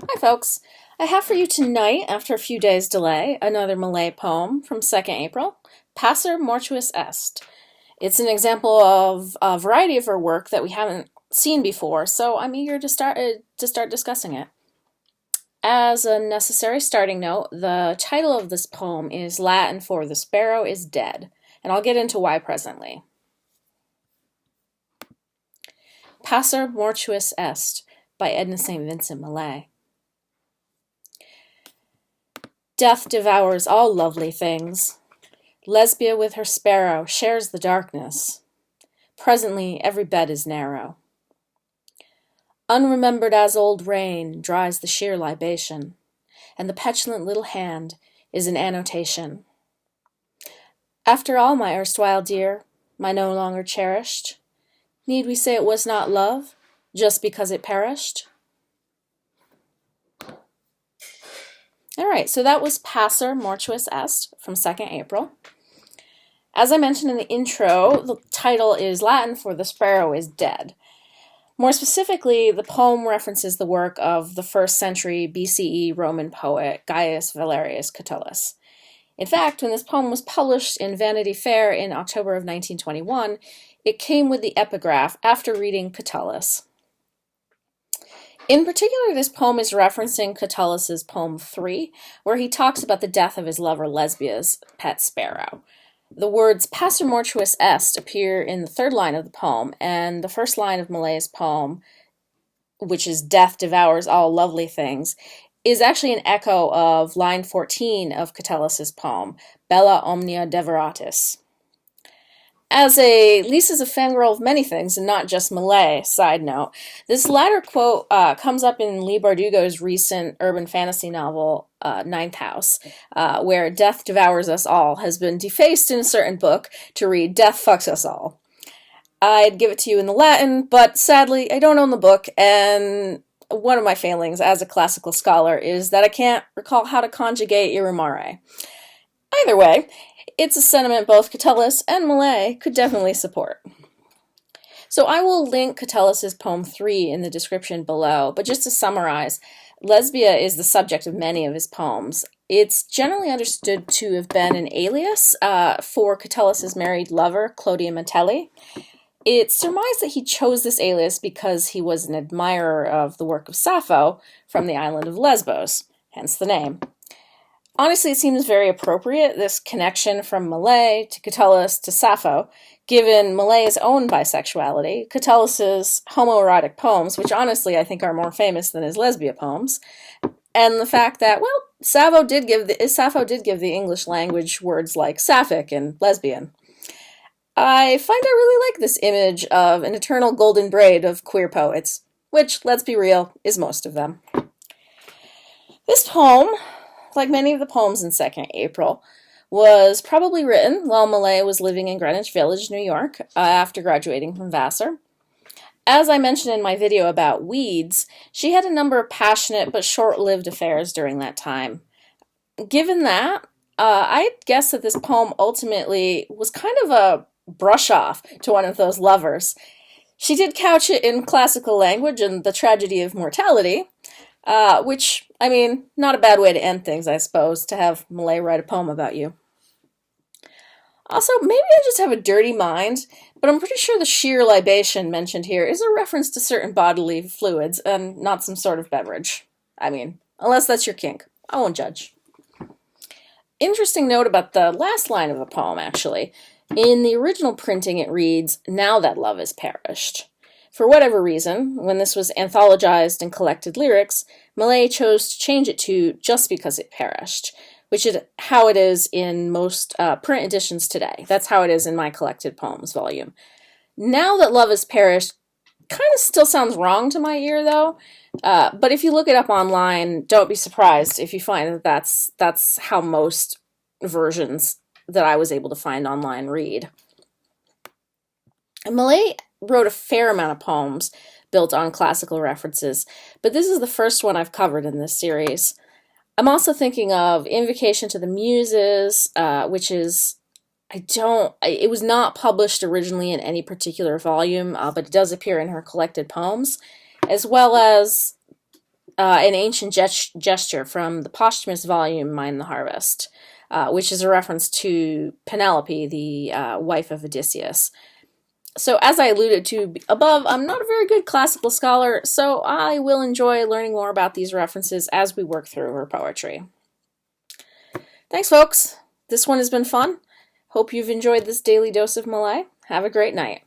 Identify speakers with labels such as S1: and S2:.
S1: Hi folks, I have for you tonight, after a few days' delay, another Millay poem from 2nd April, Passer Mortuus Est. It's an example of a variety of her work that we haven't seen before, so I'm eager to start discussing it. As a necessary starting note, the title of this poem is Latin for "The Sparrow is Dead," and I'll get into why presently. Passer Mortuus Est by Edna St. Vincent Millay. Death devours all lovely things. Lesbia with her sparrow shares the darkness. Presently every bed is narrow. Unremembered as old rain dries the sheer libation, and the petulant little hand is an annotation. After all, my erstwhile dear, my no longer cherished, need we say it was not love, just because it perished? All right, so that was Passer Mortuus Est from 2nd April. As I mentioned in the intro, the title is Latin for "The Sparrow is Dead." More specifically, the poem references the work of the 1st century BCE Roman poet Gaius Valerius Catullus. In fact, when this poem was published in Vanity Fair in October of 1921, it came with the epigraph, "After reading Catullus." In particular, this poem is referencing Catullus's poem 3, where he talks about the death of his lover Lesbia's pet sparrow. The words "Passer Mortuus Est" appear in the 3rd line of the poem, and the 1st line of Millay's poem, which is "Death devours all lovely things," is actually an echo of line 14 of Catullus's poem, "Bella omnia devoratis." Lise is a fangirl of many things, and not just Millay, side note. This latter quote comes up in Leigh Bardugo's recent urban fantasy novel, Ninth House, where "death devours us all" has been defaced in a certain book to read "death fucks us all." I'd give it to you in the Latin, but sadly, I don't own the book, and one of my failings as a classical scholar is that I can't recall how to conjugate irrimare. Either way, it's a sentiment both Catullus and Millay could definitely support. So I will link Catullus's poem 3 in the description below, but just to summarize, Lesbia is the subject of many of his poems. It's generally understood to have been an alias for Catullus's married lover, Clodia Metelli. It's surmised that he chose this alias because he was an admirer of the work of Sappho from the island of Lesbos, hence the name. Honestly, it seems very appropriate, this connection from Millay to Catullus to Sappho, given Millay's own bisexuality, Catullus's homoerotic poems, which honestly I think are more famous than his Lesbia poems, and the fact that, well, Sappho did give the English language words like sapphic and lesbian. I find I really like this image of an eternal golden braid of queer poets, which, let's be real, is most of them. This poem, like many of the poems in 2nd April, was probably written while Millay was living in Greenwich Village, New York, after graduating from Vassar. As I mentioned in my video about weeds, she had a number of passionate but short-lived affairs during that time. Given that, I'd guess that this poem ultimately was kind of a brush-off to one of those lovers. She did couch it in classical language and the tragedy of mortality, which, I mean, not a bad way to end things, I suppose, to have Millay write a poem about you. Also, maybe I just have a dirty mind, but I'm pretty sure the sheer libation mentioned here is a reference to certain bodily fluids and not some sort of beverage. I mean, unless that's your kink. I won't judge. Interesting note about the last line of the poem, actually. In the original printing, it reads, "Now that love is perished." For whatever reason, when this was anthologized and collected lyrics, Millay chose to change it to "just because it perished," which is how it is in most print editions today. That's how it is in my collected poems volume. "Now that love has perished" kind of still sounds wrong to my ear, though. But if you look it up online, don't be surprised if you find that that's how most versions that I was able to find online read. And Millay wrote a fair amount of poems built on classical references, but this is the first one I've covered in this series. I'm also thinking of Invocation to the Muses, which is, it was not published originally in any particular volume, but it does appear in her collected poems, as well as an ancient gesture from the posthumous volume Mind the Harvest, which is a reference to Penelope, the wife of Odysseus. So as I alluded to above, I'm not a very good classical scholar, so I will enjoy learning more about these references as we work through her poetry. Thanks, folks. This one has been fun. Hope you've enjoyed this daily dose of Millay. Have a great night.